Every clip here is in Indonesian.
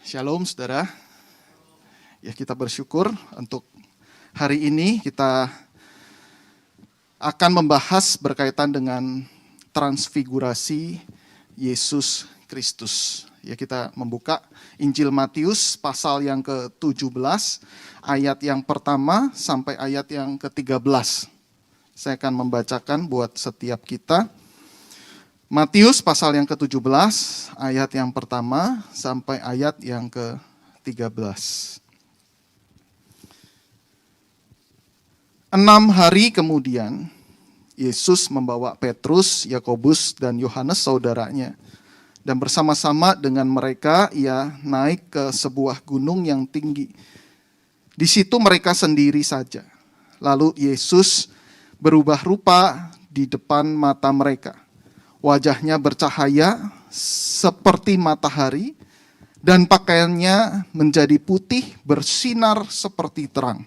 Shalom saudara. Ya, kita bersyukur untuk hari ini kita akan membahas berkaitan dengan transfigurasi Yesus Kristus. Ya, kita membuka Injil Matius pasal yang ke-17 ayat yang pertama sampai ayat yang ke-13. Saya akan membacakan buat setiap kita. Matius pasal yang ke-17, ayat yang pertama sampai ayat yang ke-13. 6 hari kemudian, Yesus membawa Petrus, Yakobus, dan Yohanes saudaranya. Dan bersama-sama dengan mereka, ia naik ke sebuah gunung yang tinggi. Di situ mereka sendiri saja. Lalu Yesus berubah rupa di depan mata mereka. Wajahnya bercahaya seperti matahari dan pakaiannya menjadi putih bersinar seperti terang.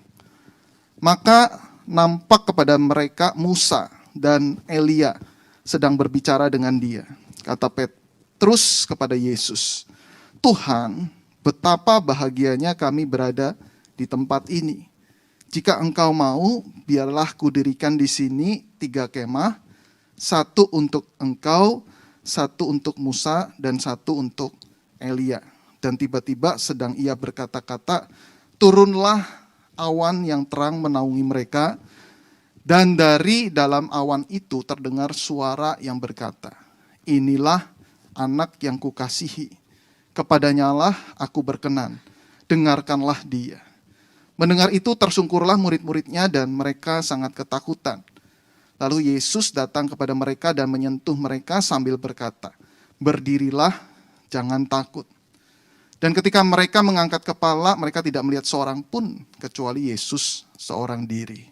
Maka nampak kepada mereka Musa dan Elia sedang berbicara dengan dia. Kata Petrus kepada Yesus, "Tuhan, betapa bahagianya kami berada di tempat ini. Jika engkau mau, biarlah kudirikan di sini 3 kemah, 1 untuk engkau, 1 untuk Musa, dan 1 untuk Elia." Dan tiba-tiba sedang ia berkata-kata, turunlah awan yang terang menaungi mereka, dan dari dalam awan itu terdengar suara yang berkata, "Inilah anak yang kukasihi, kepadanyalah aku berkenan, dengarkanlah dia." Mendengar itu tersungkurlah murid-muridnya dan mereka sangat ketakutan. Lalu Yesus datang kepada mereka dan menyentuh mereka sambil berkata, "Berdirilah, jangan takut." Dan ketika mereka mengangkat kepala, mereka tidak melihat seorang pun kecuali Yesus seorang diri.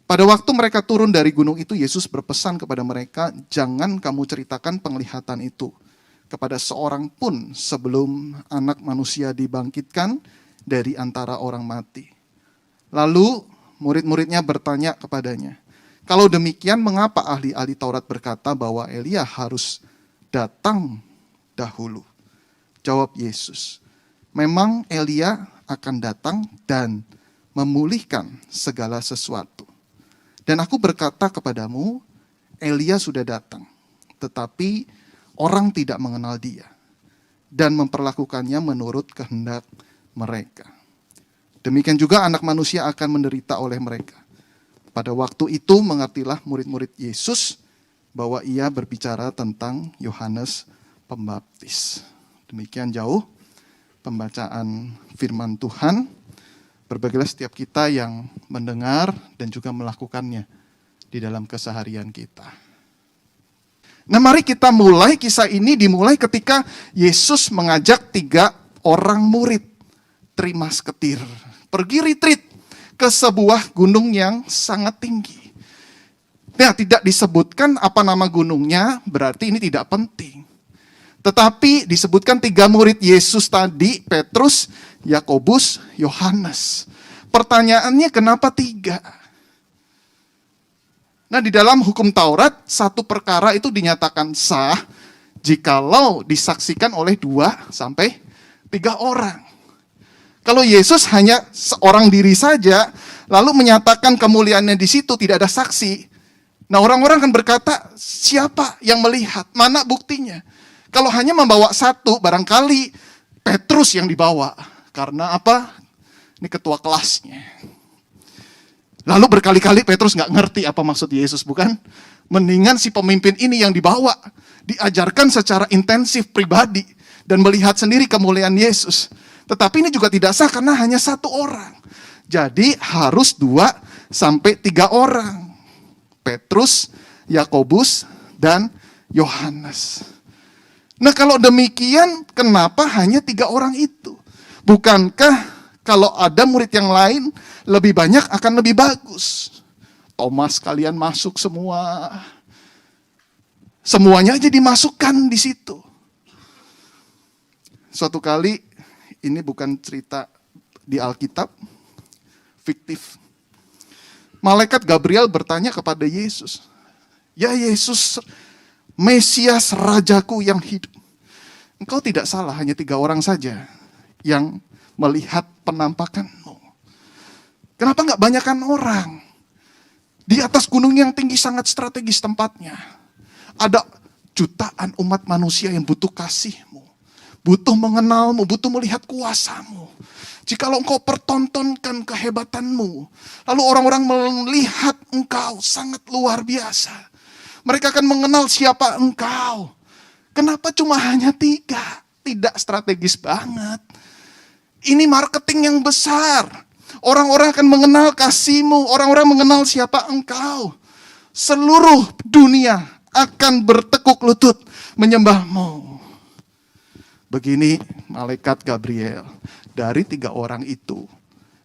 Pada waktu mereka turun dari gunung itu, Yesus berpesan kepada mereka, "Jangan kamu ceritakan penglihatan itu kepada seorang pun sebelum Anak Manusia dibangkitkan dari antara orang mati." Lalu murid-muridnya bertanya kepadanya, "Kalau demikian, mengapa ahli-ahli Taurat berkata bahwa Elia harus datang dahulu?" Jawab Yesus, "Memang Elia akan datang dan memulihkan segala sesuatu. Dan aku berkata kepadamu, Elia sudah datang, tetapi orang tidak mengenal dia dan memperlakukannya menurut kehendak mereka. Demikian juga Anak Manusia akan menderita oleh mereka." Pada waktu itu mengertilah murid-murid Yesus bahwa ia berbicara tentang Yohanes Pembaptis. Demikian jauh pembacaan firman Tuhan. Berbahagialah setiap kita yang mendengar dan juga melakukannya di dalam keseharian kita. Nah, mari kita mulai kisah ini dimulai ketika Yesus mengajak 3 orang murid Trimas Ketir pergi retreat ke sebuah gunung yang sangat tinggi. Nah, tidak disebutkan apa nama gunungnya, berarti ini tidak penting. Tetapi disebutkan 3 murid Yesus tadi, Petrus, Yakobus, Yohanes. Pertanyaannya, kenapa 3? Nah, di dalam hukum Taurat, satu perkara itu dinyatakan sah jikalau disaksikan oleh 2 sampai 3 orang. Kalau Yesus hanya seorang diri saja, lalu menyatakan kemuliaannya di situ, tidak ada saksi. Nah, orang-orang akan berkata, siapa yang melihat? Mana buktinya? Kalau hanya membawa 1, barangkali Petrus yang dibawa. Karena apa? Ini ketua kelasnya. Lalu berkali-kali Petrus nggak ngerti apa maksud Yesus, bukan? Mendingan si pemimpin ini yang dibawa. Diajarkan secara intensif pribadi dan melihat sendiri kemuliaan Yesus. Tetapi ini juga tidak sah karena hanya 1 orang. Jadi harus 2 sampai 3 orang. Petrus, Yakobus, dan Yohanes. Nah, kalau demikian, kenapa hanya 3 orang itu? Bukankah kalau ada murid yang lain lebih banyak akan lebih bagus? Thomas kalian masuk semua. Semuanya aja dimasukkan di situ. Suatu kali, ini bukan cerita di Alkitab, fiktif. Malaikat Gabriel bertanya kepada Yesus, "Ya Yesus, Mesias Rajaku yang hidup, Engkau tidak salah, hanya 3 orang saja yang melihat penampakanmu. Kenapa nggak banyakan orang? Di atas gunung yang tinggi sangat strategis tempatnya. Ada jutaan umat manusia yang butuh kasih-Mu, butuh mengenal-Mu, butuh melihat kuasa-Mu. Jikalau Engkau pertontonkan kehebatan-Mu, lalu orang-orang melihat Engkau sangat luar biasa. Mereka akan mengenal siapa Engkau. Kenapa cuma hanya 3? Tidak strategis banget. Ini marketing yang besar. Orang-orang akan mengenal kasih-Mu, orang-orang mengenal siapa Engkau. Seluruh dunia akan bertekuk lutut menyembah-Mu. Begini malaikat Gabriel, dari 3 orang itu,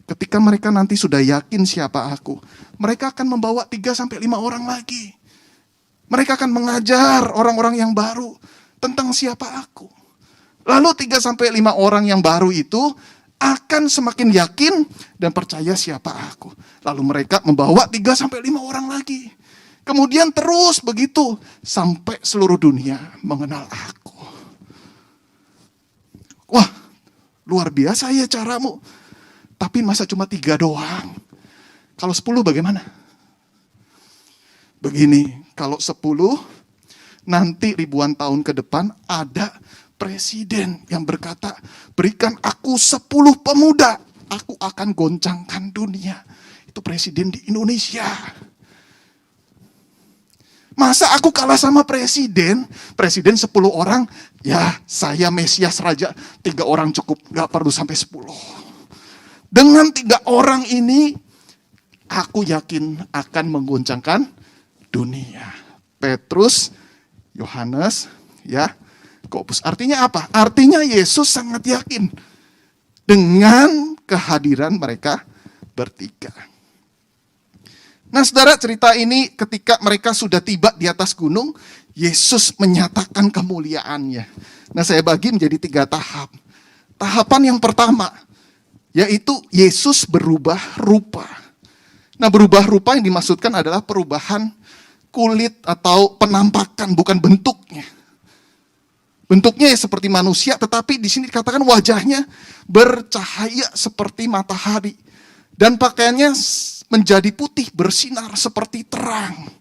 ketika mereka nanti sudah yakin siapa aku, mereka akan membawa 3-5 orang lagi. Mereka akan mengajar orang-orang yang baru tentang siapa aku. Lalu 3-5 orang yang baru itu akan semakin yakin dan percaya siapa aku. Lalu mereka membawa 3-5 orang lagi. Kemudian terus begitu sampai seluruh dunia mengenal aku. Wah, luar biasa ya caramu. Tapi masa cuma 3 doang? Kalau 10 bagaimana? Begini, kalau 10 nanti ribuan tahun ke depan ada presiden yang berkata, berikan aku 10 pemuda, aku akan goncangkan dunia. Itu presiden di Indonesia. Masa aku kalah sama presiden 10 orang, ya saya Mesias Raja, 3 orang cukup, gak perlu sampai 10. Dengan 3 orang ini, aku yakin akan menggoncangkan dunia. Petrus, Yohanes, Yakobus. Artinya apa? Artinya Yesus sangat yakin dengan kehadiran mereka bertiga. Nah saudara, cerita ini ketika mereka sudah tiba di atas gunung, Yesus menyatakan kemuliaannya. Nah saya bagi menjadi 3 tahap. Tahapan yang pertama, yaitu Yesus berubah rupa. Nah berubah rupa yang dimaksudkan adalah perubahan kulit atau penampakan, bukan bentuknya. Bentuknya ya seperti manusia, tetapi di sini dikatakan wajahnya bercahaya seperti matahari. Dan pakaiannya menjadi putih, bersinar seperti terang.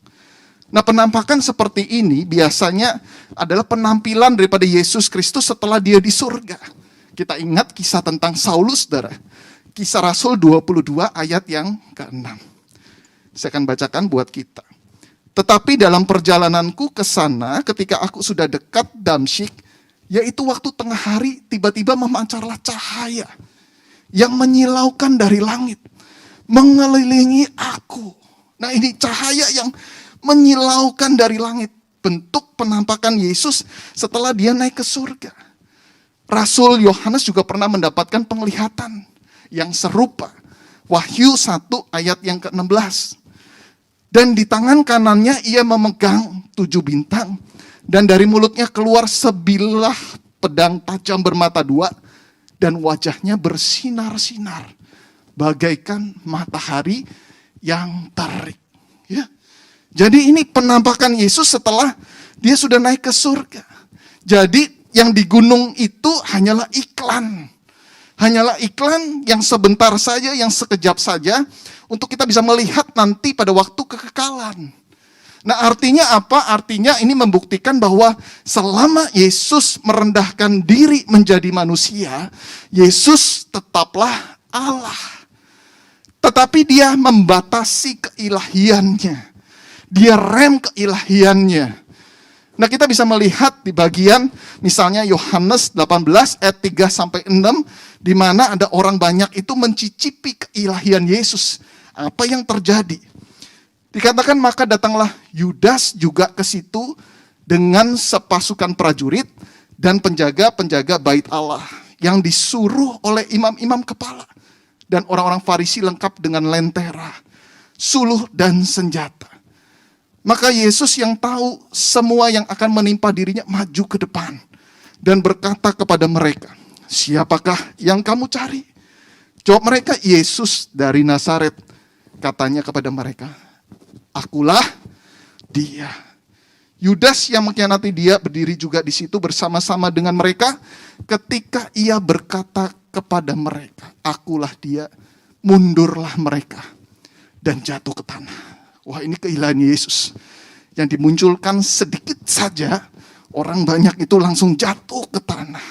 Nah penampakan seperti ini biasanya adalah penampilan daripada Yesus Kristus setelah dia di surga. Kita ingat kisah tentang Saulus, saudara. Kisah Rasul 22 ayat yang ke-6. Saya akan bacakan buat kita. Tetapi dalam perjalananku ke sana, ketika aku sudah dekat Damsyik, yaitu waktu tengah hari, tiba-tiba memancarlah cahaya yang menyilaukan dari langit, mengelilingi aku. Nah ini cahaya yang menyilaukan dari langit, bentuk penampakan Yesus setelah dia naik ke surga. Rasul Yohanes juga pernah mendapatkan penglihatan yang serupa. Wahyu 1 ayat yang ke-16. Dan di tangan kanannya ia memegang 7 bintang. Dan dari mulutnya keluar sebilah pedang tajam bermata 2. Dan wajahnya bersinar-sinar bagaikan matahari yang terik. Ya. Jadi ini penampakan Yesus setelah dia sudah naik ke surga. Jadi yang di gunung itu hanyalah iklan. Hanyalah iklan yang sebentar saja, yang sekejap saja, untuk kita bisa melihat nanti pada waktu kekekalan. Nah artinya apa? Artinya ini membuktikan bahwa selama Yesus merendahkan diri menjadi manusia, Yesus tetaplah Allah. Tetapi dia membatasi keilahiannya. Dia rem keilahiannya. Nah kita bisa melihat di bagian misalnya Yohanes 18 ayat 3-6, di mana ada orang banyak itu mencicipi keilahian Yesus. Apa yang terjadi? Dikatakan maka datanglah Yudas juga ke situ dengan sepasukan prajurit dan penjaga-penjaga bait Allah yang disuruh oleh imam-imam kepala dan orang-orang Farisi lengkap dengan lentera, suluh dan senjata. Maka Yesus yang tahu semua yang akan menimpa dirinya maju ke depan dan berkata kepada mereka, siapakah yang kamu cari? Jawab mereka, Yesus dari Nazaret. Katanya kepada mereka, akulah dia. Yudas yang mengkhianati dia berdiri juga di situ bersama-sama dengan mereka ketika ia berkata kepada mereka, "Akulah dia," mundurlah mereka dan jatuh ke tanah. Wah, ini keilahian Yesus yang dimunculkan sedikit saja, orang banyak itu langsung jatuh ke tanah.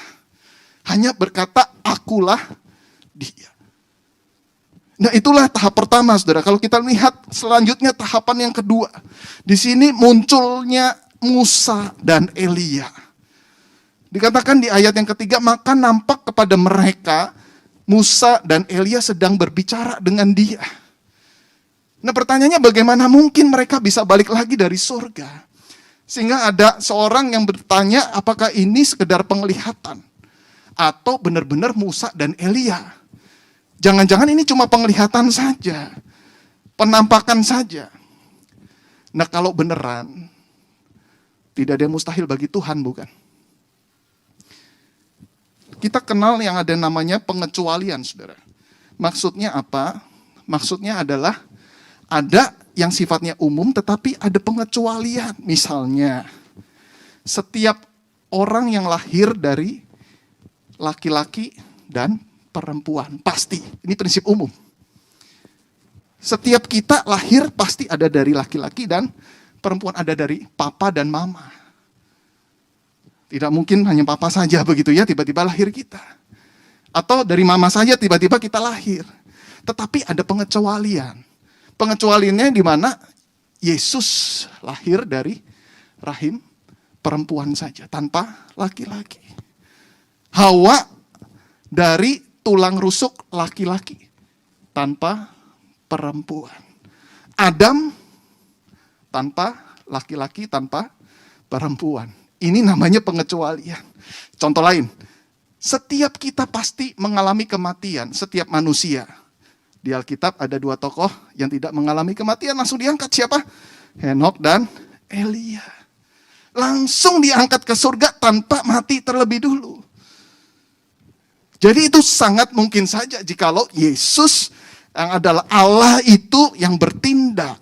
Hanya berkata, "Akulah dia." Nah, itulah tahap pertama, saudara. Kalau kita lihat selanjutnya tahapan yang kedua. Di sini munculnya Musa dan Elia. Dikatakan di ayat yang ketiga, maka nampak kepada mereka Musa dan Elia sedang berbicara dengan dia. Nah, pertanyaannya bagaimana mungkin mereka bisa balik lagi dari surga? Sehingga ada seorang yang bertanya, apakah ini sekedar penglihatan? Atau benar-benar Musa dan Elia? Jangan-jangan ini cuma penglihatan saja, penampakan saja. Nah, kalau beneran, tidak ada yang mustahil bagi Tuhan, bukan? Kita kenal yang ada namanya pengecualian, saudara. Maksudnya apa? Maksudnya adalah ada yang sifatnya umum, tetapi ada pengecualian. Misalnya, setiap orang yang lahir dari laki-laki dan perempuan, pasti. Ini prinsip umum. Setiap kita lahir pasti ada dari laki-laki dan perempuan, ada dari papa dan mama. Tidak mungkin hanya papa saja begitu ya, tiba-tiba lahir kita. Atau dari mama saja tiba-tiba kita lahir. Tetapi ada pengecualian. Pengecualiannya di mana Yesus lahir dari rahim perempuan saja, tanpa laki-laki. Hawa dari tulang rusuk laki-laki, tanpa perempuan. Adam tanpa laki-laki, tanpa perempuan. Ini namanya pengecualian. Contoh lain, setiap kita pasti mengalami kematian, setiap manusia. Di Alkitab ada 2 tokoh yang tidak mengalami kematian, langsung diangkat. Siapa? Henokh dan Elia. Langsung diangkat ke surga tanpa mati terlebih dulu. Jadi itu sangat mungkin saja jikalau Yesus yang adalah Allah itu yang bertindak.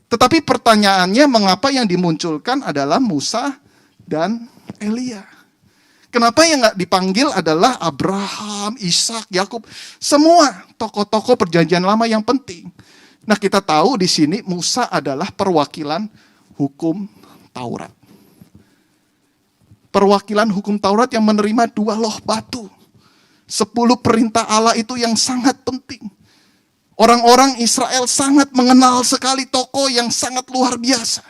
Tetapi pertanyaannya, mengapa yang dimunculkan adalah Musa dan Elia? Kenapa yang nggak dipanggil adalah Abraham, Ishak, Yakub, semua tokoh-tokoh perjanjian lama yang penting? Nah, kita tahu di sini Musa adalah perwakilan hukum Taurat. Perwakilan hukum Taurat yang menerima 2 loh batu. 10 perintah Allah itu yang sangat penting. Orang-orang Israel sangat mengenal sekali tokoh yang sangat luar biasa.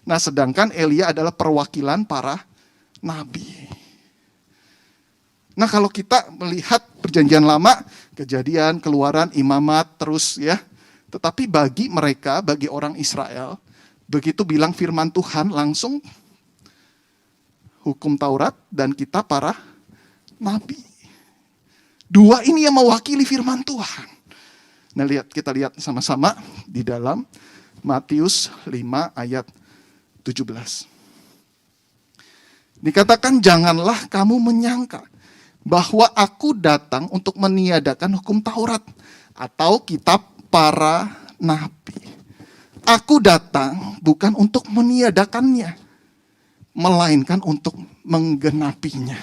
Nah, sedangkan Elia adalah perwakilan para nabi. Nah, kalau kita melihat perjanjian lama, Kejadian, Keluaran, Imamat, terus ya. Tetapi bagi mereka, bagi orang Israel, begitu bilang firman Tuhan, langsung hukum Taurat dan kita para nabi. 2 ini yang mewakili firman Tuhan. Nah, kita lihat sama-sama di dalam Matius 5 ayat 17. Dikatakan, janganlah kamu menyangka bahwa aku datang untuk meniadakan hukum Taurat atau kitab para nabi. Aku datang bukan untuk meniadakannya, melainkan untuk menggenapinya.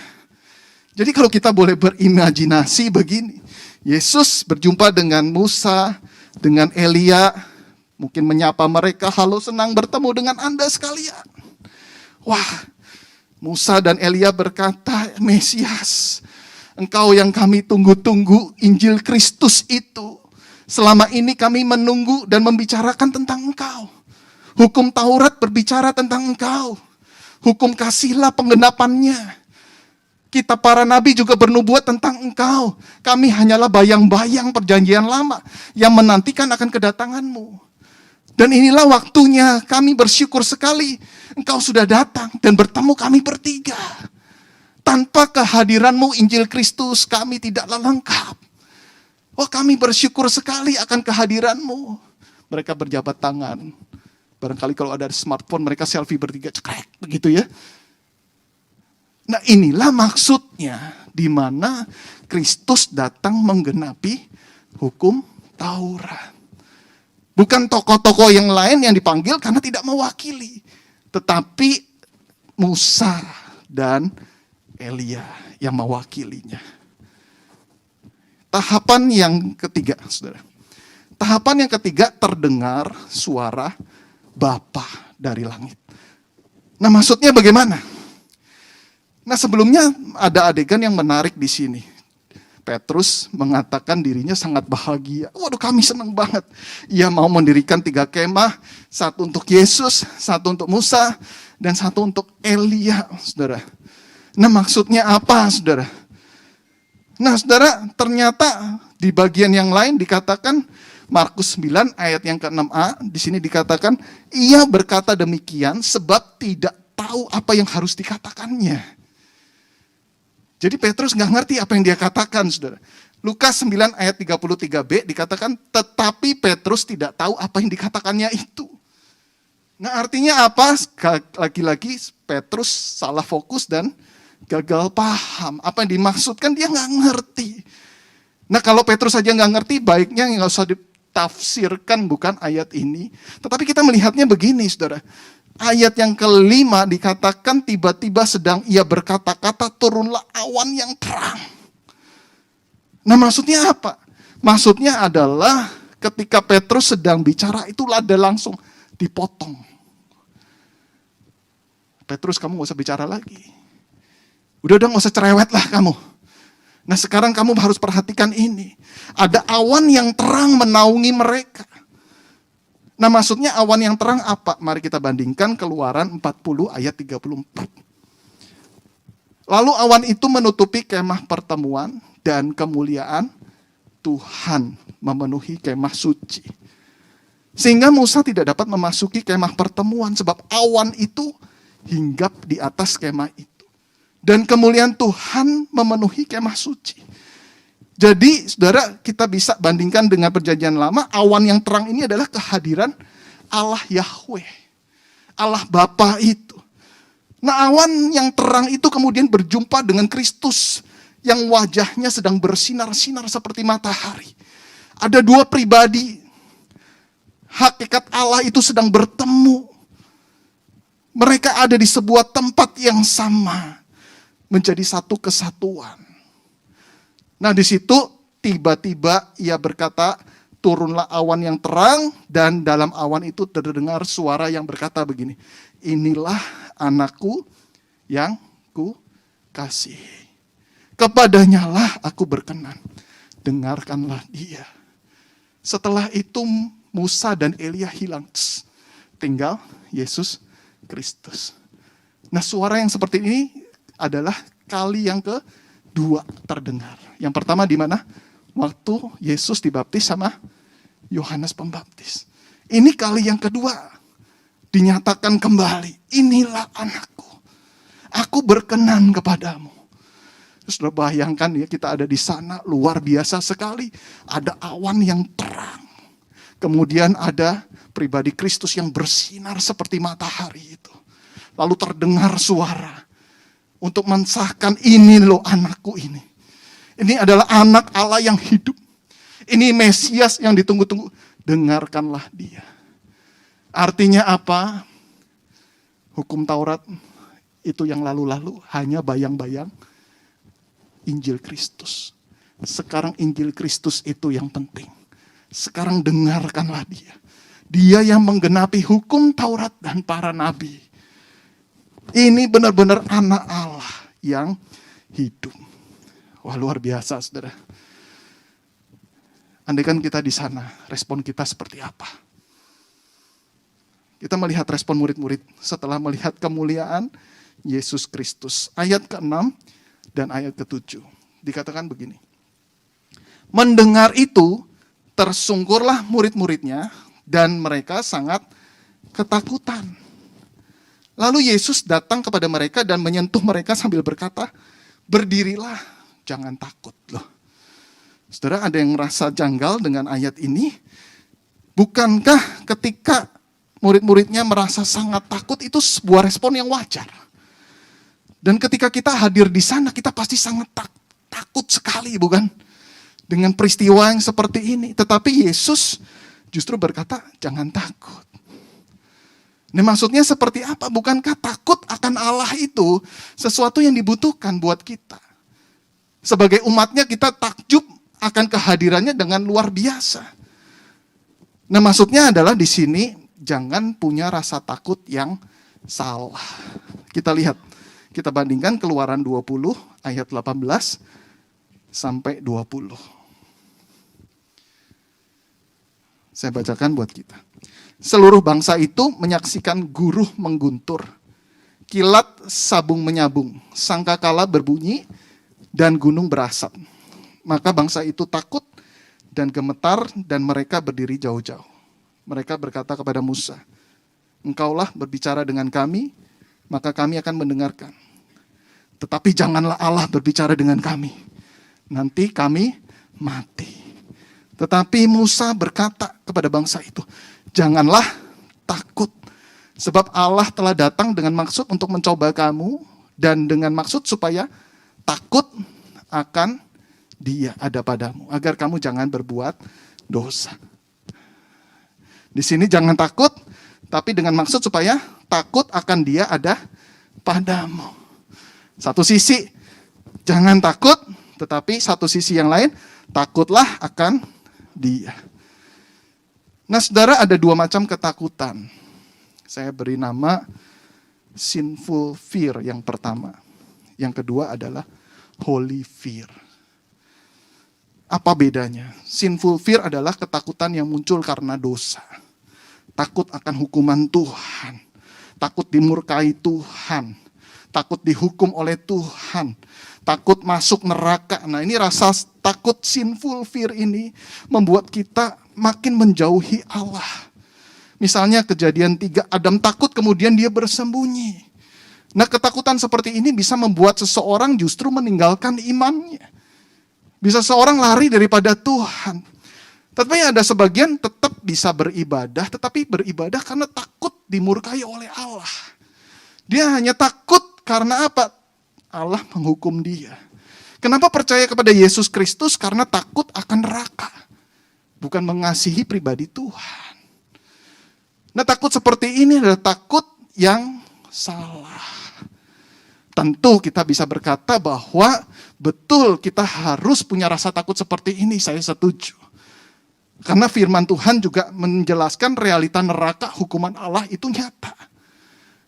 Jadi kalau kita boleh berimajinasi begini, Yesus berjumpa dengan Musa, dengan Elia, mungkin menyapa mereka, halo, senang bertemu dengan Anda sekalian. Wah, Musa dan Elia berkata, Mesias, Engkau yang kami tunggu-tunggu, Injil Kristus itu. Selama ini kami menunggu dan membicarakan tentang Engkau. Hukum Taurat berbicara tentang Engkau. Hukum kasihlah penggenapannya. Kita para nabi juga bernubuat tentang Engkau. Kami hanyalah bayang-bayang perjanjian lama yang menantikan akan kedatangan-Mu. Dan inilah waktunya, kami bersyukur sekali Engkau sudah datang dan bertemu kami bertiga. Tanpa kehadiran-Mu, Injil Kristus kami tidaklah lengkap. Oh, kami bersyukur sekali akan kehadiran-Mu. Mereka berjabat tangan. Barangkali kalau ada smartphone mereka selfie bertiga, cekrek, begitu ya. Nah, inilah maksudnya di mana Kristus datang menggenapi hukum Taurat. Bukan tokoh-tokoh yang lain yang dipanggil karena tidak mewakili. Tetapi Musa dan Elia yang mewakilinya. Tahapan yang ketiga, saudara. Tahapan yang ketiga, terdengar suara Bapa dari langit. Nah, maksudnya bagaimana? Nah, sebelumnya ada adegan yang menarik di sini. Petrus mengatakan dirinya sangat bahagia. Waduh, kami senang banget. Ia mau mendirikan 3 kemah, satu untuk Yesus, satu untuk Musa, dan satu untuk Elia, saudara. Nah, maksudnya apa, saudara? Nah, saudara, ternyata di bagian yang lain dikatakan, Markus 9 ayat yang ke-6a, di sini dikatakan, ia berkata demikian sebab tidak tahu apa yang harus dikatakannya. Jadi Petrus nggak ngerti apa yang dia katakan, saudara. Lukas 9 ayat 33b dikatakan, tetapi Petrus tidak tahu apa yang dikatakannya itu. Nah, artinya apa? Lagi-lagi Petrus salah fokus dan gagal paham. Apa yang dimaksudkan dia nggak ngerti. Nah, kalau Petrus saja nggak ngerti, baiknya nggak usah ditafsirkan bukan ayat ini. Tetapi kita melihatnya begini, saudara. Ayat yang kelima dikatakan tiba-tiba sedang ia berkata-kata turunlah awan yang terang. Nah, maksudnya apa? Maksudnya adalah ketika Petrus sedang bicara itu ada langsung dipotong. Petrus, kamu gak usah bicara lagi. Udah gak usah cerewet lah kamu. Nah, sekarang kamu harus perhatikan ini. Ada awan yang terang menaungi mereka. Nah, maksudnya awan yang terang apa? Mari kita bandingkan Keluaran 40 ayat 34. Lalu awan itu menutupi kemah pertemuan dan kemuliaan Tuhan memenuhi kemah suci. Sehingga Musa tidak dapat memasuki kemah pertemuan sebab awan itu hinggap di atas kemah itu. Dan kemuliaan Tuhan memenuhi kemah suci. Jadi, saudara, kita bisa bandingkan dengan perjanjian lama, awan yang terang ini adalah kehadiran Allah Yahweh. Allah Bapa itu. Nah, awan yang terang itu kemudian berjumpa dengan Kristus yang wajahnya sedang bersinar-sinar seperti matahari. Ada 2 pribadi. Hakikat Allah itu sedang bertemu. Mereka ada di sebuah tempat yang sama. Menjadi satu kesatuan. Nah, di situ tiba-tiba ia berkata, turunlah awan yang terang, dan dalam awan itu terdengar suara yang berkata begini, inilah anakku yang ku kasihi. Kepadanya lah aku berkenan, dengarkanlah dia. Setelah itu Musa dan Elia hilang, tinggal Yesus Kristus. Nah, suara yang seperti ini adalah kali yang kedua terdengar. Yang pertama di mana? Waktu Yesus dibaptis sama Yohanes Pembaptis. Ini kali yang kedua dinyatakan kembali. Inilah anakku. Aku berkenan kepadamu. Terus bayangkan ya, kita ada di sana, luar biasa sekali. Ada awan yang terang. Kemudian ada pribadi Kristus yang bersinar seperti matahari itu. Lalu terdengar suara untuk mensahkan, ini loh anakku ini. Ini adalah anak Allah yang hidup. Ini Mesias yang ditunggu-tunggu. Dengarkanlah dia. Artinya apa? Hukum Taurat itu yang lalu-lalu hanya bayang-bayang Injil Kristus. Sekarang Injil Kristus itu yang penting. Sekarang dengarkanlah dia. Dia yang menggenapi hukum Taurat dan para nabi. Ini benar-benar anak Allah yang hidup. Wah, luar biasa, saudara. Andaikan kita di sana, respon kita seperti apa? Kita melihat respon murid-murid setelah melihat kemuliaan Yesus Kristus. Ayat ke-6 dan ayat ke-7. Dikatakan begini. Mendengar itu, tersungkurlah murid-muridnya dan mereka sangat ketakutan. Lalu Yesus datang kepada mereka dan menyentuh mereka sambil berkata, berdirilah, jangan takut loh. Saudara, ada yang merasa janggal dengan ayat ini? Bukankah ketika murid-muridnya merasa sangat takut itu sebuah respon yang wajar? Dan ketika kita hadir di sana, kita pasti sangat takut sekali, bukan? Dengan peristiwa yang seperti ini. Tetapi Yesus justru berkata, jangan takut. Nah, maksudnya seperti apa? Bukankah takut akan Allah itu sesuatu yang dibutuhkan buat kita? Sebagai umatnya kita takjub akan kehadirannya dengan luar biasa. Nah, maksudnya adalah di sini jangan punya rasa takut yang salah. Kita lihat, kita bandingkan Keluaran 20 ayat 18 sampai 20. Saya bacakan buat kita. Seluruh bangsa itu menyaksikan guruh mengguntur, kilat sabung menyabung, sangkakala berbunyi, dan gunung berasap. Maka bangsa itu takut dan gemetar dan mereka berdiri jauh-jauh. Mereka berkata kepada Musa, "Engkaulah berbicara dengan kami, maka kami akan mendengarkan. Tetapi janganlah Allah berbicara dengan kami, nanti kami mati." Tetapi Musa berkata kepada bangsa itu, "Janganlah takut, sebab Allah telah datang dengan maksud untuk mencoba kamu, dan dengan maksud supaya takut akan Dia ada padamu, agar kamu jangan berbuat dosa." Di sini jangan takut, tapi dengan maksud supaya takut akan Dia ada padamu. Satu sisi jangan takut, tetapi satu sisi yang lain takutlah akan Dia. Nah, saudara, ada dua macam ketakutan. Saya beri nama sinful fear yang pertama. Yang kedua adalah holy fear. Apa bedanya? Sinful fear adalah ketakutan yang muncul karena dosa. Takut akan hukuman Tuhan. Takut dimurkai Tuhan. Takut dihukum oleh Tuhan. Takut masuk neraka. Nah, ini rasa takut sinful fear ini membuat kita makin menjauhi Allah. Misalnya Kejadian 3, Adam takut kemudian dia bersembunyi. Nah, ketakutan seperti ini bisa membuat seseorang justru meninggalkan imannya. Bisa seorang lari daripada Tuhan. Tetapi ada sebagian tetap bisa beribadah, tetapi beribadah karena takut dimurkai oleh Allah. Dia hanya takut karena apa? Allah menghukum dia. Kenapa percaya kepada Yesus Kristus? Karena takut akan neraka. Bukan mengasihi pribadi Tuhan. Nah, takut seperti ini adalah takut yang salah. Tentu kita bisa berkata bahwa betul kita harus punya rasa takut seperti ini, saya setuju. Karena firman Tuhan juga menjelaskan realita neraka, hukuman Allah itu nyata.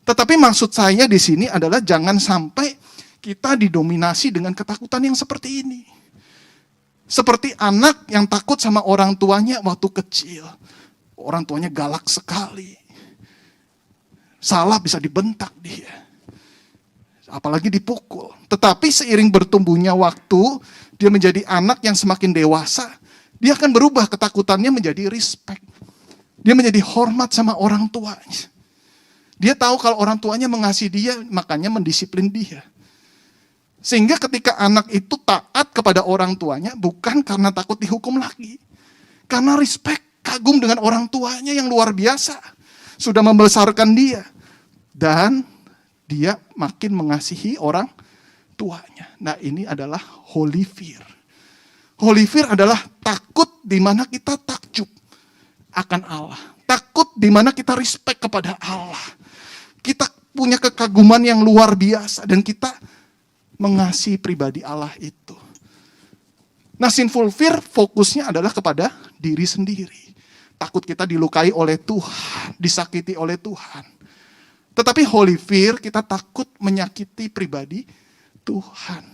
Tetapi maksud saya di sini adalah jangan sampai kita didominasi dengan ketakutan yang seperti ini. Seperti anak yang takut sama orang tuanya waktu kecil. Orang tuanya galak sekali. Salah bisa dibentak dia. Apalagi dipukul. Tetapi seiring bertumbuhnya waktu, dia menjadi anak yang semakin dewasa, dia akan berubah ketakutannya menjadi respect. Dia menjadi hormat sama orang tuanya. Dia tahu kalau orang tuanya mengasihi dia, makanya mendisiplin dia. Sehingga ketika anak itu taat kepada orang tuanya, bukan karena takut dihukum lagi. Karena respect, kagum dengan orang tuanya yang luar biasa. Sudah membesarkan dia. Dan dia makin mengasihi orang tuanya. Nah, ini adalah holy fear. Holy fear adalah takut di mana kita takjub akan Allah. Takut di mana kita respect kepada Allah. Kita punya kekaguman yang luar biasa dan kita mengasihi pribadi Allah itu. Nah, sinful fear fokusnya adalah kepada diri sendiri. Takut kita dilukai oleh Tuhan, disakiti oleh Tuhan. Tetapi holy fear kita takut menyakiti pribadi Tuhan.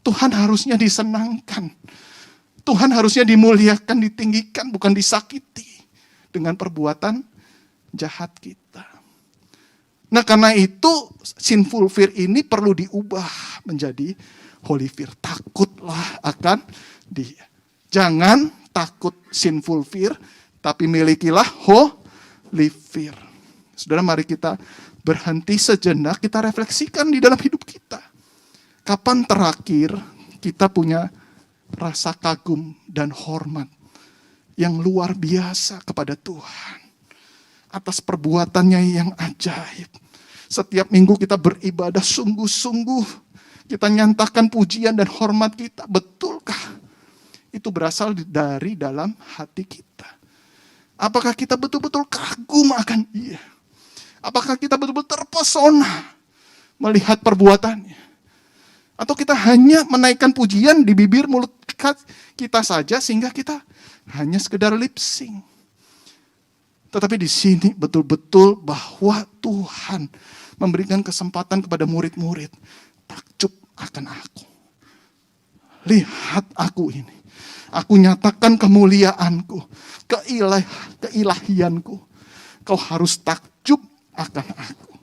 Tuhan harusnya disenangkan. Tuhan harusnya dimuliakan, ditinggikan, bukan disakiti dengan perbuatan jahat kita. Nah, karena itu sinful fear ini perlu diubah menjadi holy fear. Takutlah akan Dia. Jangan takut sinful fear, tapi milikilah holy fear. Saudara, mari kita berhenti sejenak, kita refleksikan di dalam hidup kita. Kapan terakhir kita punya rasa kagum dan hormat yang luar biasa kepada Tuhan atas perbuatannya yang ajaib. Setiap minggu kita beribadah sungguh-sungguh. Kita nyatakan pujian dan hormat kita. Betulkah itu berasal dari dalam hati kita? Apakah kita betul-betul kagum akan Dia? Apakah kita betul-betul terpesona melihat perbuatannya? Atau kita hanya menaikkan pujian di bibir mulut kita saja sehingga kita hanya sekedar lip sync. Tetapi di sini betul-betul bahwa Tuhan memberikan kesempatan kepada murid-murid. Takjub akan aku. Lihat aku ini. Aku nyatakan kemuliaanku, keilahianku. Kau harus takjub akan aku.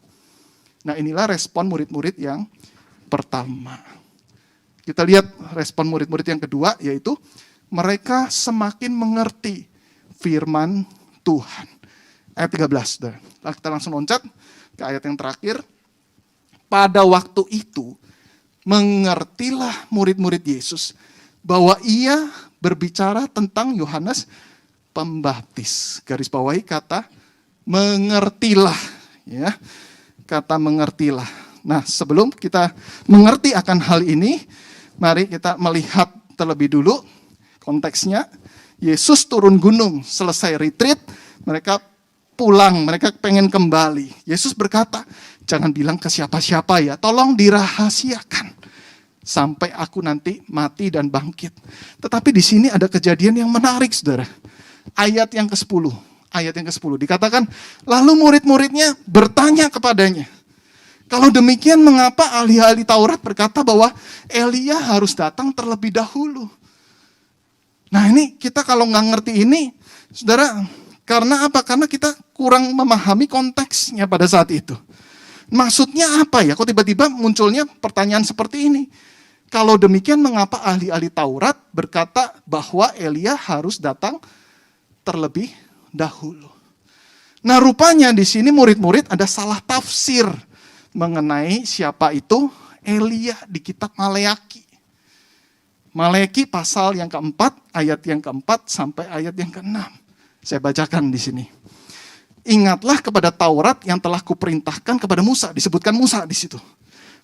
Nah, inilah respon murid-murid yang pertama. Kita lihat respon murid-murid yang kedua, yaitu mereka semakin mengerti firman Tuhan. Ayat 13. Kita langsung loncat ke ayat yang terakhir. Pada waktu itu, mengertilah murid-murid Yesus bahwa ia berbicara tentang Yohanes Pembaptis. Garis bawahi kata mengertilah. Ya, kata mengertilah. Nah, sebelum kita mengerti akan hal ini, mari kita melihat terlebih dulu konteksnya. Yesus turun gunung, selesai retreat, mereka pulang, mereka pengen kembali. Yesus berkata, jangan bilang ke siapa-siapa ya, tolong dirahasiakan sampai aku nanti mati dan bangkit. Tetapi di sini ada kejadian yang menarik, saudara. Ayat yang ke-10, dikatakan, lalu murid-muridnya bertanya kepadanya, kalau demikian mengapa ahli-ahli Taurat berkata bahwa Elia harus datang terlebih dahulu? Nah, ini kita kalau nggak ngerti ini, saudara, karena apa? Karena kita kurang memahami konteksnya pada saat itu. Maksudnya apa ya? Kok tiba-tiba munculnya pertanyaan seperti ini? Kalau demikian mengapa ahli-ahli Taurat berkata bahwa Elia harus datang terlebih dahulu? Nah, rupanya di sini murid-murid ada salah tafsir mengenai siapa itu Elia di kitab Maleaki. Maleaki pasal yang keempat, ayat yang keempat sampai ayat yang keenam. Saya bacakan di sini. Ingatlah kepada Taurat yang telah kuperintahkan kepada Musa. Disebutkan Musa di situ.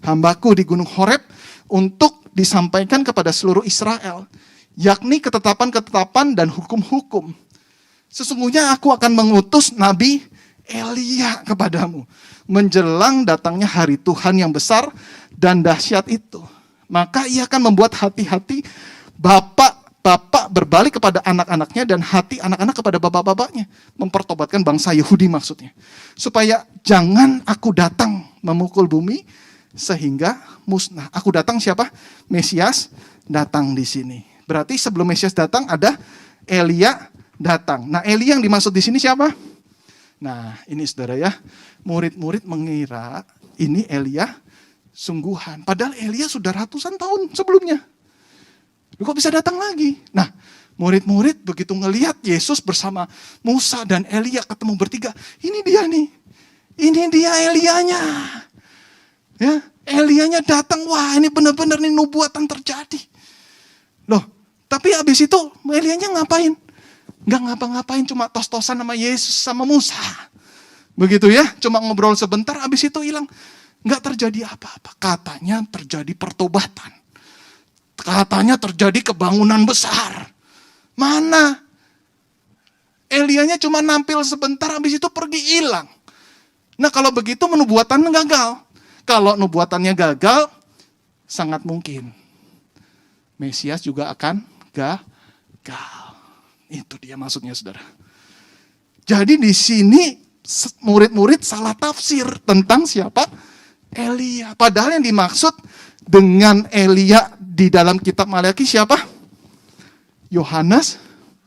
Hambaku di Gunung Horeb untuk disampaikan kepada seluruh Israel. Yakni ketetapan-ketetapan dan hukum-hukum. Sesungguhnya aku akan mengutus Nabi Elia kepadamu. Menjelang datangnya hari Tuhan yang besar dan dahsyat itu. Maka ia akan membuat hati-hati bapak berbalik kepada anak-anaknya dan hati anak-anak kepada bapak-bapaknya. Mempertobatkan bangsa Yahudi maksudnya. Supaya jangan aku datang memukul bumi sehingga musnah. Aku datang siapa? Mesias datang di sini. Berarti sebelum Mesias datang ada Elia datang. Nah, Elia yang dimaksud di sini siapa? Nah, ini saudara ya. Murid-murid mengira ini Elia sungguhan. Padahal Elia sudah ratusan tahun sebelumnya. Kok bisa datang lagi? Nah, murid-murid begitu ngelihat Yesus bersama Musa dan Elia ketemu bertiga. Ini dia nih. Ini dia Elianya. Ya, Elianya datang. Wah, ini benar-benar nih nubuatan terjadi. Loh, tapi habis itu Elianya ngapain? Nggak ngapa-ngapain, cuma tos-tosan sama Yesus sama Musa. Begitu ya, cuma ngobrol sebentar, habis itu hilang. Nggak terjadi apa-apa. Katanya terjadi pertobatan. Katanya terjadi kebangunan besar. Mana? Elianya cuma nampil sebentar, habis itu pergi hilang. Nah, kalau begitu nubuatannya gagal. Kalau nubuatannya gagal, sangat mungkin Mesias juga akan gagal. Itu dia maksudnya, saudara. Jadi di sini murid-murid salah tafsir tentang siapa? Elia. Padahal yang dimaksud dengan Elia di dalam kitab Maleaki siapa? Yohanes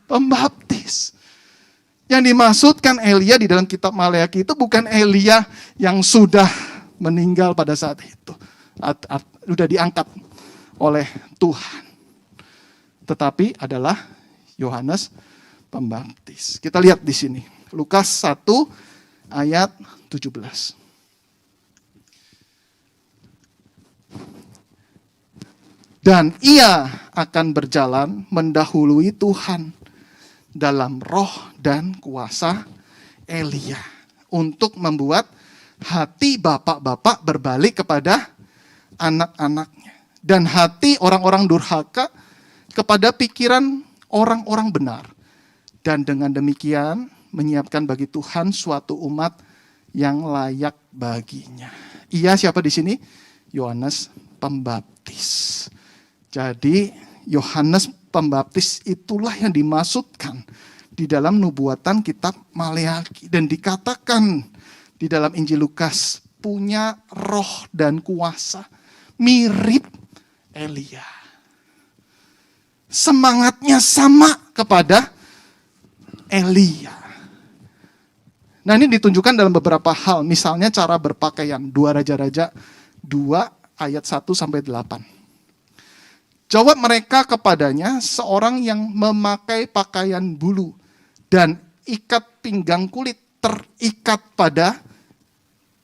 Pembaptis. Yang dimaksudkan Elia di dalam kitab Maleaki itu bukan Elia yang sudah meninggal pada saat itu. Sudah diangkat oleh Tuhan. Tetapi adalah Yohanes Pembaptis. Kita lihat di sini. Lukas 1 ayat 17. Dan ia akan berjalan mendahului Tuhan dalam roh dan kuasa Elia. Untuk membuat hati bapak-bapak berbalik kepada anak-anaknya. Dan hati orang-orang durhaka kepada pikiran orang-orang benar. Dan dengan demikian menyiapkan bagi Tuhan suatu umat yang layak baginya. Ia siapa di sini? Yohanes Pembaptis. Jadi Yohanes Pembaptis itulah yang dimaksudkan di dalam nubuatan kitab Maleakhi. Dan dikatakan di dalam Injil Lukas punya roh dan kuasa mirip Elia. Semangatnya sama kepada Elia. Nah, ini ditunjukkan dalam beberapa hal. Misalnya cara berpakaian. 2 Raja-Raja 2 ayat 1-8. Jawab mereka kepadanya, seorang yang memakai pakaian bulu dan ikat pinggang kulit terikat pada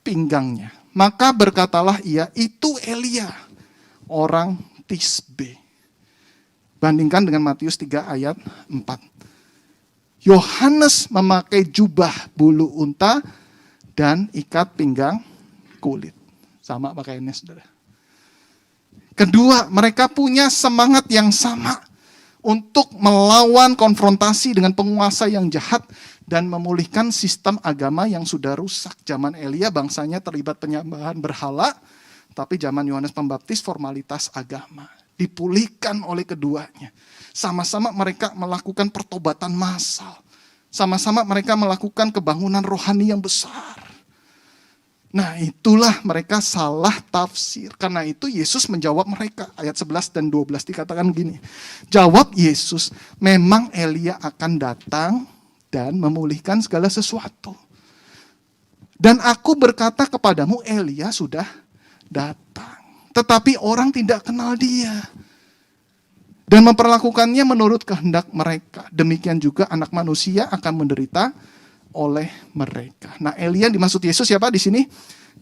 pinggangnya. Maka berkatalah ia, itu Elia, orang Tisbe. Bandingkan dengan Matius 3 ayat 4. Yohanes memakai jubah bulu unta dan ikat pinggang kulit. Sama pakaiannya, saudara. Kedua, mereka punya semangat yang sama untuk melawan konfrontasi dengan penguasa yang jahat dan memulihkan sistem agama yang sudah rusak. Zaman Elia bangsanya terlibat penyembahan berhala, tapi zaman Yohanes Pembaptis formalitas agama dipulihkan oleh keduanya. Sama-sama mereka melakukan pertobatan massal. Sama-sama mereka melakukan kebangunan rohani yang besar. Nah, itulah mereka salah tafsir. Karena itu Yesus menjawab mereka. Ayat 11 dan 12 dikatakan gini. Jawab Yesus, memang Elia akan datang dan memulihkan segala sesuatu. Dan aku berkata kepadamu, Elia sudah datang. Tetapi orang tidak kenal dia. Dan memperlakukannya menurut kehendak mereka. Demikian juga anak manusia akan menderita oleh mereka. Nah, Elia dimaksud Yesus siapa di sini?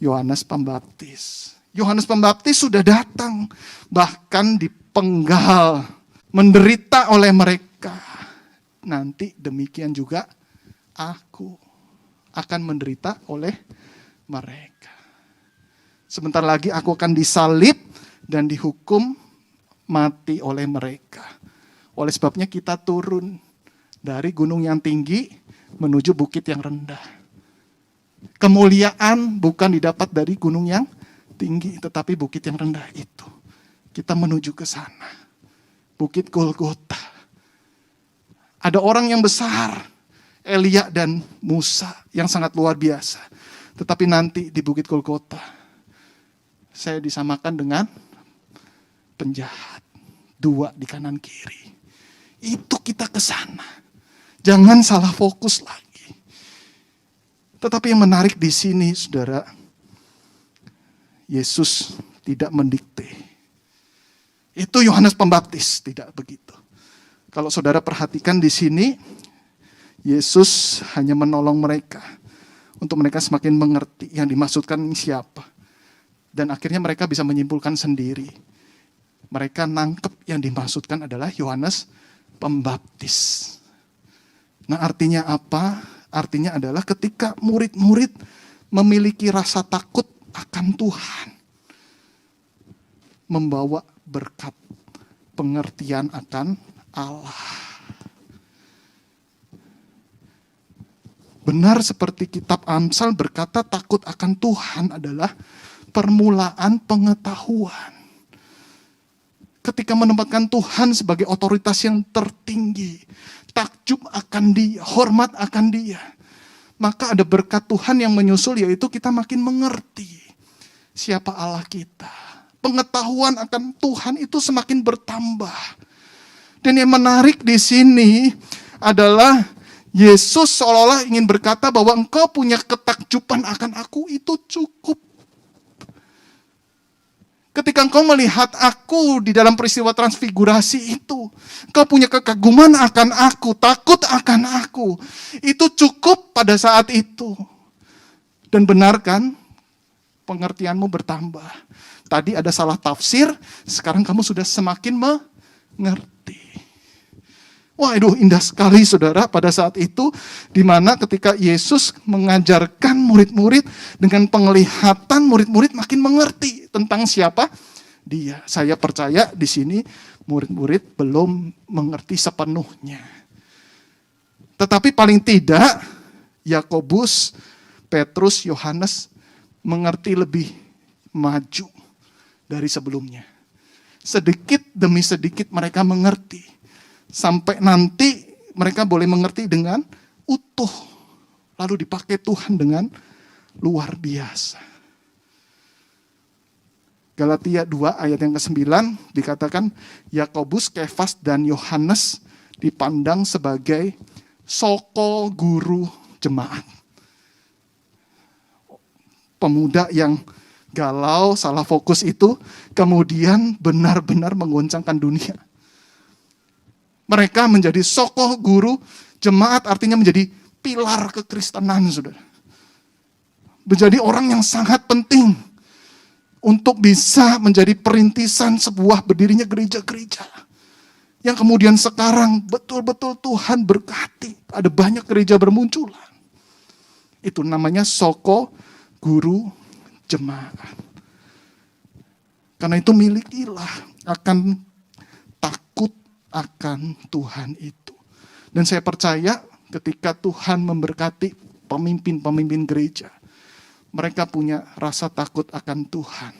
Yohanes Pembaptis. Yohanes Pembaptis sudah datang, bahkan dipenggal, menderita oleh mereka. Nanti demikian juga aku akan menderita oleh mereka. Sebentar lagi aku akan disalib dan dihukum mati oleh mereka. Oleh sebabnya kita turun dari gunung yang tinggi menuju bukit yang rendah. Kemuliaan bukan didapat dari gunung yang tinggi, tetapi bukit yang rendah itu. Kita menuju ke sana. Bukit Golgota. Ada orang yang besar, Elia dan Musa, yang sangat luar biasa. Tetapi nanti di bukit Golgota, saya disamakan dengan penjahat. 2 di kanan kiri. Itu kita ke sana. Jangan salah fokus lagi. Tetapi yang menarik di sini, saudara, Yesus tidak mendikte. Itu Yohanes Pembaptis, tidak begitu. Kalau saudara perhatikan di sini, Yesus hanya menolong mereka untuk mereka semakin mengerti yang dimaksudkan siapa. Dan akhirnya mereka bisa menyimpulkan sendiri. Mereka nangkep yang dimaksudkan adalah Yohanes Pembaptis. Nah, artinya apa? Artinya adalah ketika murid-murid memiliki rasa takut akan Tuhan, membawa berkat pengertian akan Allah. Benar seperti kitab Amsal berkata, takut akan Tuhan adalah permulaan pengetahuan. Ketika menempatkan Tuhan sebagai otoritas yang tertinggi, takjub akan Dia, hormat akan Dia, maka ada berkat Tuhan yang menyusul, yaitu kita makin mengerti siapa Allah kita. Pengetahuan akan Tuhan itu semakin bertambah. Dan yang menarik di sini adalah Yesus seolah-olah ingin berkata bahwa engkau punya ketakjuban akan aku, itu cukup. Ketika engkau melihat aku di dalam peristiwa transfigurasi itu, engkau punya kekaguman akan aku, takut akan aku. Itu cukup pada saat itu. Dan benar kan, pengertianmu bertambah. Tadi ada salah tafsir, sekarang kamu sudah semakin mengerti. Wah, itu indah sekali saudara pada saat itu, di mana ketika Yesus mengajarkan murid-murid dengan penglihatan, murid-murid makin mengerti tentang siapa Dia. Saya percaya di sini murid-murid belum mengerti sepenuhnya. Tetapi paling tidak Yakobus, Petrus, Yohanes mengerti lebih maju dari sebelumnya. Sedikit demi sedikit mereka mengerti. Sampai nanti mereka boleh mengerti dengan utuh. Lalu dipakai Tuhan dengan luar biasa. Galatia 2 ayat yang ke-9 dikatakan Yakobus, Kefas, dan Yohanes dipandang sebagai soko guru jemaat. Pemuda yang galau, salah fokus itu kemudian benar-benar menggoncangkan dunia. Mereka menjadi soko guru jemaat, artinya menjadi pilar kekristenan, saudara. Menjadi orang yang sangat penting untuk bisa menjadi perintisan sebuah berdirinya gereja-gereja. Yang kemudian sekarang betul-betul Tuhan berkati. Ada banyak gereja bermunculan. Itu namanya soko guru jemaat. Karena itu milikilah akan takut akan Tuhan itu. Dan saya percaya ketika Tuhan memberkati pemimpin-pemimpin gereja, mereka punya rasa takut akan Tuhan.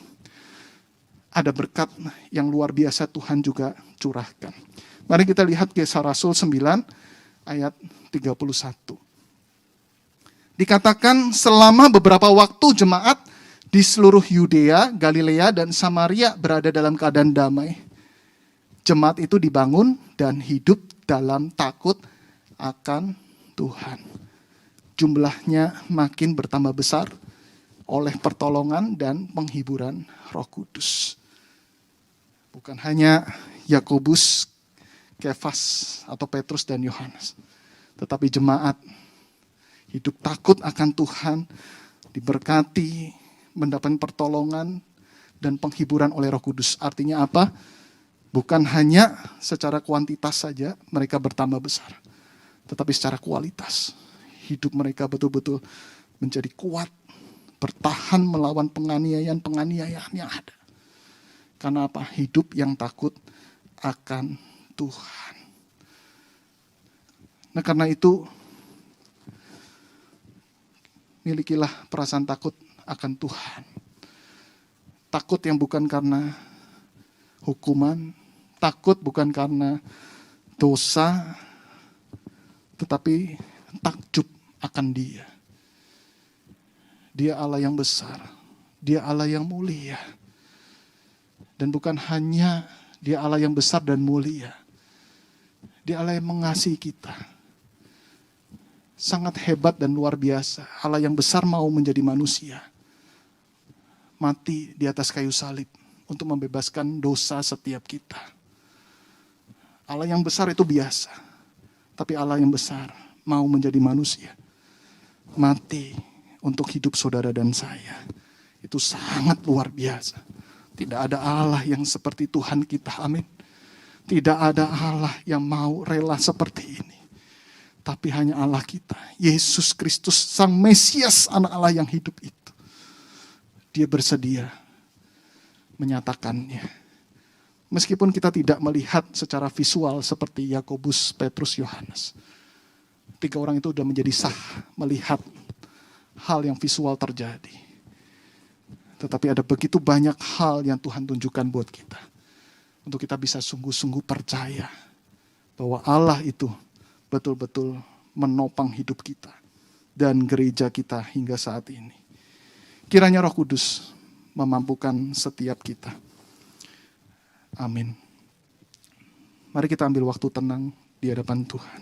Ada berkat yang luar biasa Tuhan juga curahkan. Mari kita lihat Kisah Rasul 9 ayat 31. Dikatakan selama beberapa waktu jemaat di seluruh Yudea, Galilea, dan Samaria berada dalam keadaan damai. Jemaat itu dibangun dan hidup dalam takut akan Tuhan. Jumlahnya makin bertambah besar oleh pertolongan dan penghiburan Roh Kudus. Bukan hanya Yakobus, Kefas, atau Petrus dan Yohanes, tetapi jemaat hidup takut akan Tuhan, diberkati, mendapat pertolongan dan penghiburan oleh Roh Kudus. Artinya apa? Bukan hanya secara kuantitas saja mereka bertambah besar, tetapi secara kualitas. Hidup mereka betul-betul menjadi kuat, bertahan melawan penganiayaan yang ada. Karena apa? Hidup yang takut akan Tuhan. Nah, karena itu milikilah perasaan takut akan Tuhan. Takut yang bukan karena hukuman, takut bukan karena dosa, tetapi takjub akan Dia. Dia Allah yang besar, Dia Allah yang mulia. Dan bukan hanya Dia Allah yang besar dan mulia, Dia Allah yang mengasihi kita. Sangat hebat dan luar biasa. Allah yang besar mau menjadi manusia. Mati di atas kayu salib untuk membebaskan dosa setiap kita. Allah yang besar itu biasa. Tapi Allah yang besar mau menjadi manusia. Mati untuk hidup saudara dan saya. Itu sangat luar biasa. Tidak ada Allah yang seperti Tuhan kita. Amin. Tidak ada Allah yang mau rela seperti ini. Tapi hanya Allah kita, Yesus Kristus, Sang Mesias, anak Allah yang hidup itu. Dia bersedia menyatakannya. Meskipun kita tidak melihat secara visual seperti Yakobus, Petrus, Yohanes. 3 orang itu sudah menjadi sah melihat hal yang visual terjadi. Tetapi ada begitu banyak hal yang Tuhan tunjukkan buat kita. Untuk kita bisa sungguh-sungguh percaya bahwa Allah itu betul-betul menopang hidup kita dan gereja kita hingga saat ini. Kiranya Roh Kudus memampukan setiap kita. Amin. Mari kita ambil waktu tenang di hadapan Tuhan.